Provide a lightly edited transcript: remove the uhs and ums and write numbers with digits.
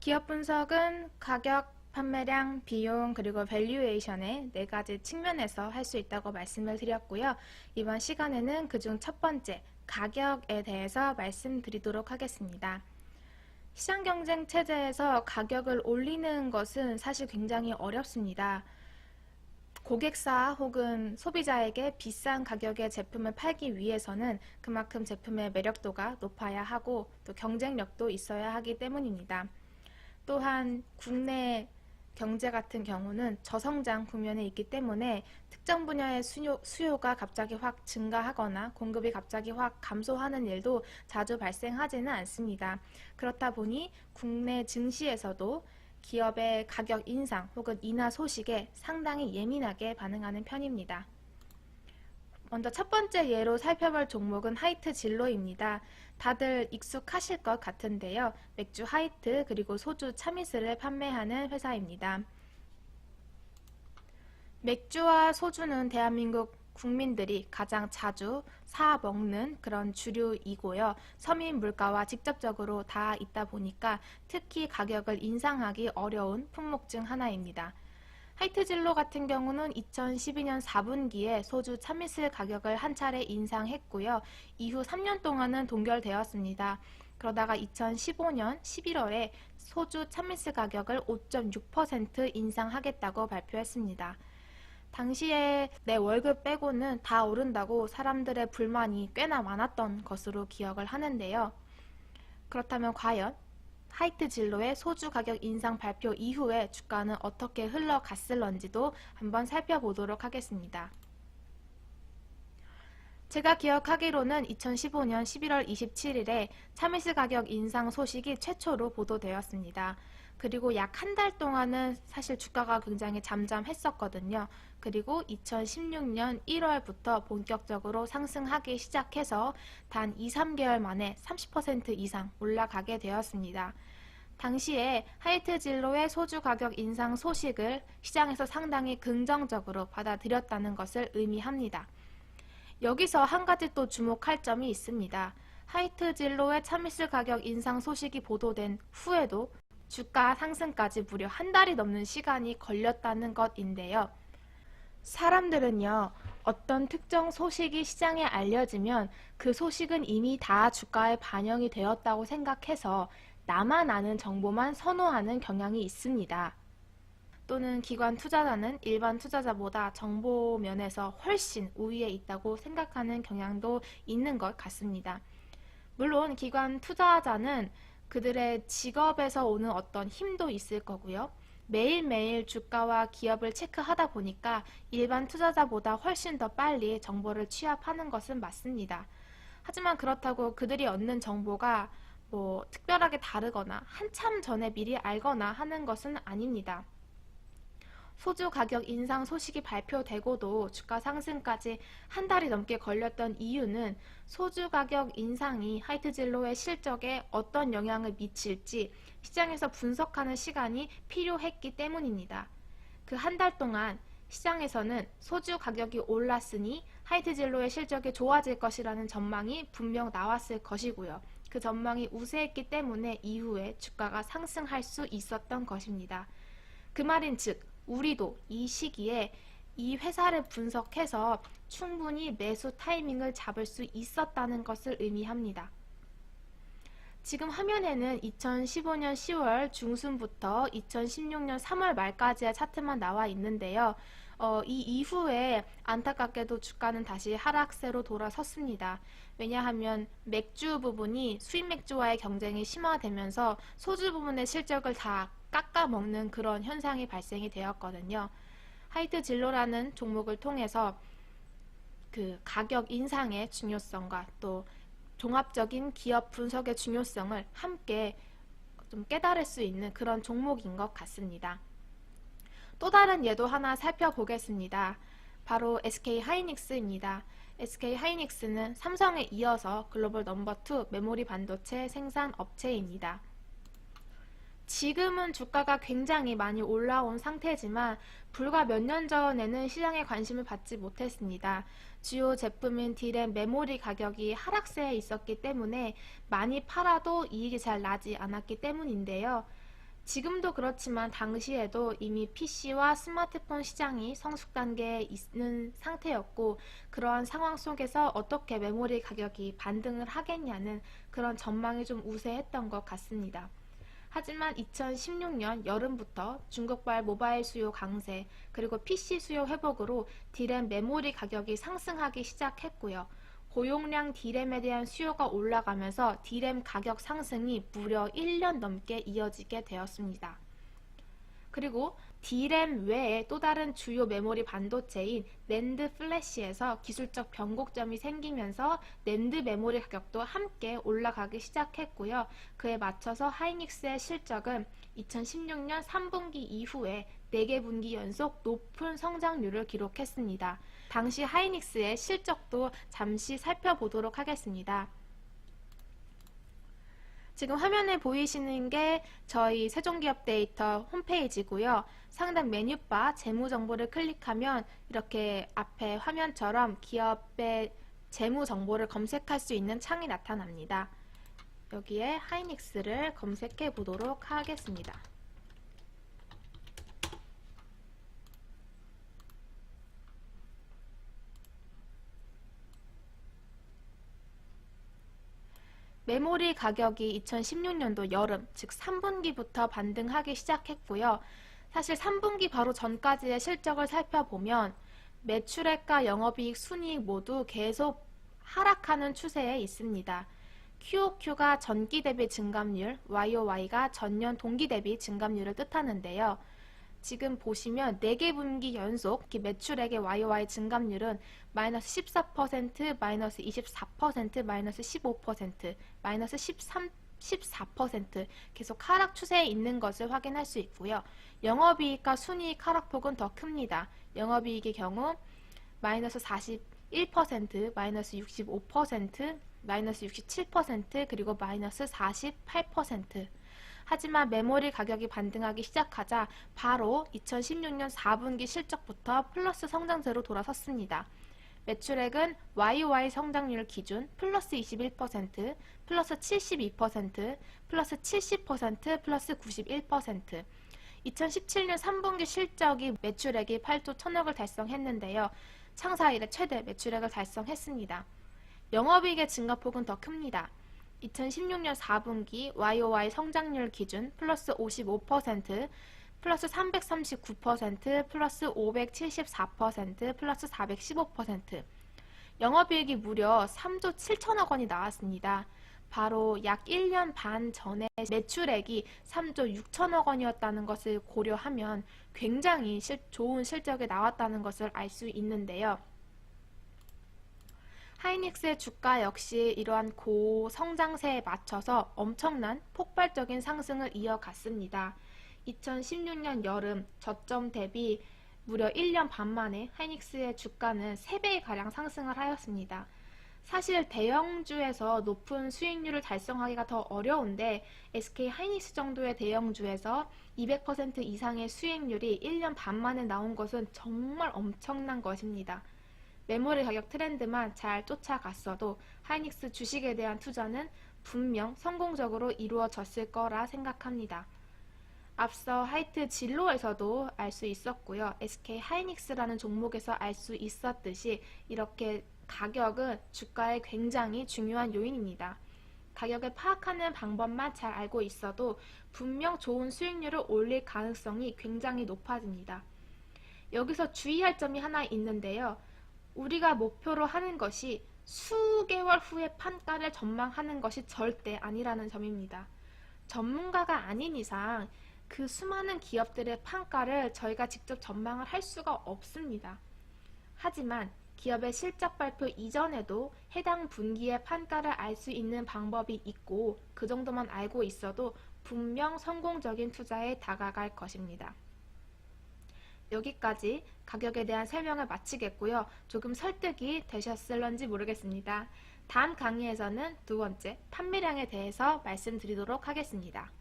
기업 분석은 가격, 판매량, 비용, 그리고 밸류에이션의 네 가지 측면에서 할 수 있다고 말씀을 드렸고요. 이번 시간에는 그중 첫 번째, 가격에 대해서 말씀드리도록 하겠습니다. 시장 경쟁 체제에서 가격을 올리는 것은 사실 굉장히 어렵습니다. 고객사 혹은 소비자에게 비싼 가격의 제품을 팔기 위해서는 그만큼 제품의 매력도가 높아야 하고 또 경쟁력도 있어야 하기 때문입니다. 또한 국내 경제 같은 경우는 저성장 국면에 있기 때문에 특정 분야의 수요가 갑자기 확 증가하거나 공급이 갑자기 확 감소하는 일도 자주 발생하지는 않습니다. 그렇다 보니 국내 증시에서도 기업의 가격 인상 혹은 인하 소식에 상당히 예민하게 반응하는 편입니다. 먼저 첫 번째 예로 살펴볼 종목은 하이트 진로입니다. 다들 익숙하실 것 같은데요. 맥주 하이트 그리고 소주 차미스를 판매하는 회사입니다. 맥주와 소주는 대한민국 국민들이 가장 자주 사 먹는 그런 주류이고요. 서민 물가와 직접적으로 닿아 있다 보니까 특히 가격을 인상하기 어려운 품목 중 하나입니다. 하이트진로 같은 경우는 2012년 4분기에 소주 참이슬 가격을 한 차례 인상했고요. 이후 3년 동안은 동결되었습니다. 그러다가 2015년 11월에 소주 참이슬 가격을 5.6% 인상하겠다고 발표했습니다. 당시에 내 월급 빼고는 다 오른다고 사람들의 불만이 꽤나 많았던 것으로 기억을 하는데요. 그렇다면 과연 하이트 진로의 소주 가격 인상 발표 이후에 주가는 어떻게 흘러갔을런지도 한번 살펴보도록 하겠습니다. 제가 기억하기로는 2015년 11월 27일에 참이슬 가격 인상 소식이 최초로 보도되었습니다. 그리고 약 한 달 동안은 사실 주가가 굉장히 잠잠했었거든요. 그리고 2016년 1월부터 본격적으로 상승하기 시작해서 단 2, 3개월 만에 30% 이상 올라가게 되었습니다. 당시에 하이트 진로의 소주 가격 인상 소식을 시장에서 상당히 긍정적으로 받아들였다는 것을 의미합니다. 여기서 한 가지 또 주목할 점이 있습니다. 하이트 진로의 참이슬 가격 인상 소식이 보도된 후에도 주가 상승까지 무려 한 달이 넘는 시간이 걸렸다는 것인데요. 사람들은요, 어떤 특정 소식이 시장에 알려지면 그 소식은 이미 다 주가에 반영이 되었다고 생각해서 나만 아는 정보만 선호하는 경향이 있습니다. 또는 기관 투자자는 일반 투자자보다 정보 면에서 훨씬 우위에 있다고 생각하는 경향도 있는 것 같습니다. 물론 기관 투자자는 그들의 직업에서 오는 어떤 힘도 있을 거고요. 매일매일 주가와 기업을 체크하다 보니까 일반 투자자보다 훨씬 더 빨리 정보를 취합하는 것은 맞습니다. 하지만 그렇다고 그들이 얻는 정보가 특별하게 다르거나 한참 전에 미리 알거나 하는 것은 아닙니다. 소주 가격 인상 소식이 발표되고도 주가 상승까지 한 달이 넘게 걸렸던 이유는 소주 가격 인상이 하이트진로의 실적에 어떤 영향을 미칠지 시장에서 분석하는 시간이 필요했기 때문입니다. 그 한 달 동안 시장에서는 소주 가격이 올랐으니 하이트진로의 실적이 좋아질 것이라는 전망이 분명 나왔을 것이고요. 그 전망이 우세했기 때문에 이후에 주가가 상승할 수 있었던 것입니다. 그 말인즉 우리도 이 시기에 이 회사를 분석해서 충분히 매수 타이밍을 잡을 수 있었다는 것을 의미합니다. 지금 화면에는 2015년 10월 중순부터 2016년 3월 말까지의 차트만 나와 있는데요. 이 이후에 안타깝게도 주가는 다시 하락세로 돌아섰습니다. 왜냐하면 맥주 부분이 수입 맥주와의 경쟁이 심화되면서 소주 부분의 실적을 다 깎아먹는 그런 현상이 발생이 되었거든요. 하이트 진로라는 종목을 통해서 그 가격 인상의 중요성과 또 종합적인 기업 분석의 중요성을 함께 좀 깨달을 수 있는 그런 종목인 것 같습니다. 또 다른 예도 하나 살펴보겠습니다. 바로 SK 하이닉스입니다. SK 하이닉스는 삼성에 이어서 글로벌 넘버 2 메모리 반도체 생산 업체입니다. 지금은 주가가 굉장히 많이 올라온 상태지만 불과 몇 년 전에는 시장에 관심을 받지 못했습니다. 주요 제품인 D램 메모리 가격이 하락세에 있었기 때문에 많이 팔아도 이익이 잘 나지 않았기 때문인데요. 지금도 그렇지만 당시에도 이미 PC와 스마트폰 시장이 성숙 단계에 있는 상태였고, 그러한 상황 속에서 어떻게 메모리 가격이 반등을 하겠냐는 그런 전망이 좀 우세했던 것 같습니다. 하지만 2016년 여름부터 중국발 모바일 수요 강세, 그리고 PC 수요 회복으로 D램 메모리 가격이 상승하기 시작했고요. 고용량 D램에 대한 수요가 올라가면서 D램 가격 상승이 무려 1년 넘게 이어지게 되었습니다. 그리고 D램 외에 또 다른 주요 메모리 반도체인 낸드 플래시에서 기술적 변곡점이 생기면서 낸드 메모리 가격도 함께 올라가기 시작했고요. 그에 맞춰서 하이닉스의 실적은 2016년 3분기 이후에 4개 분기 연속 높은 성장률을 기록했습니다. 당시 하이닉스의 실적도 잠시 살펴보도록 하겠습니다. 지금 화면에 보이시는 게 저희 세종기업데이터 홈페이지고요. 상단 메뉴바 재무정보를 클릭하면 이렇게 앞에 화면처럼 기업의 재무정보를 검색할 수 있는 창이 나타납니다. 여기에 하이닉스를 검색해 보도록 하겠습니다. 메모리 가격이 2016년도 여름, 즉 3분기부터 반등하기 시작했고요. 사실 3분기 바로 전까지의 실적을 살펴보면 매출액과 영업이익, 순이익 모두 계속 하락하는 추세에 있습니다. QOQ가 전기 대비 증감률, YOY가 전년 동기 대비 증감률을 뜻하는데요. 지금 보시면 4개 분기 연속 매출액의 YOY 증감률은 마이너스 14%, 마이너스 24%, 마이너스 15%, 마이너스 13, 14% 계속 하락 추세에 있는 것을 확인할 수 있고요. 영업이익과 순이익 하락폭은 더 큽니다. 영업이익의 경우 마이너스 41%, 마이너스 65%, 마이너스 67%, 그리고 마이너스 48%. 하지만 메모리 가격이 반등하기 시작하자 바로 2016년 4분기 실적부터 플러스 성장세로 돌아섰습니다. 매출액은 YOY 성장률 기준 플러스 21%, 플러스 72%, 플러스 70%, 플러스 91%. 2017년 3분기 실적이 매출액이 8조 1000억을 달성했는데요. 창사 이래 최대 매출액을 달성했습니다. 영업이익의 증가폭은 더 큽니다. 2016년 4분기 YOY 성장률 기준 플러스 55%, 플러스 339%, 플러스 574%, 플러스 415%. 영업이익이 무려 3조 7천억 원이 나왔습니다. 바로 약 1년 반 전에 매출액이 3조 6천억 원이었다는 것을 고려하면 굉장히 좋은 실적이 나왔다는 것을 알 수 있는데요. 하이닉스의 주가 역시 이러한 고성장세에 맞춰서 엄청난 폭발적인 상승을 이어갔습니다. 2016년 여름 저점 대비 무려 1년 반 만에 하이닉스의 주가는 3배에 가량 상승을 하였습니다. 사실 대형주에서 높은 수익률을 달성하기가 더 어려운데 SK 하이닉스 정도의 대형주에서 200% 이상의 수익률이 1년 반 만에 나온 것은 정말 엄청난 것입니다. 메모리 가격 트렌드만 잘 쫓아갔어도 하이닉스 주식에 대한 투자는 분명 성공적으로 이루어졌을 거라 생각합니다. 앞서 하이트 진로에서도 알 수 있었고요. SK 하이닉스라는 종목에서 알 수 있었듯이 이렇게 가격은 주가의 굉장히 중요한 요인입니다. 가격을 파악하는 방법만 잘 알고 있어도 분명 좋은 수익률을 올릴 가능성이 굉장히 높아집니다. 여기서 주의할 점이 하나 있는데요. 우리가 목표로 하는 것이 수개월 후의 판가를 전망하는 것이 절대 아니라는 점입니다. 전문가가 아닌 이상 그 수많은 기업들의 판가를 저희가 직접 전망을 할 수가 없습니다. 하지만 기업의 실적 발표 이전에도 해당 분기의 판가를 알 수 있는 방법이 있고 그 정도만 알고 있어도 분명 성공적인 투자에 다가갈 것입니다. 여기까지 가격에 대한 설명을 마치겠고요. 조금 설득이 되셨을런지 모르겠습니다. 다음 강의에서는 두 번째 판매량에 대해서 말씀드리도록 하겠습니다.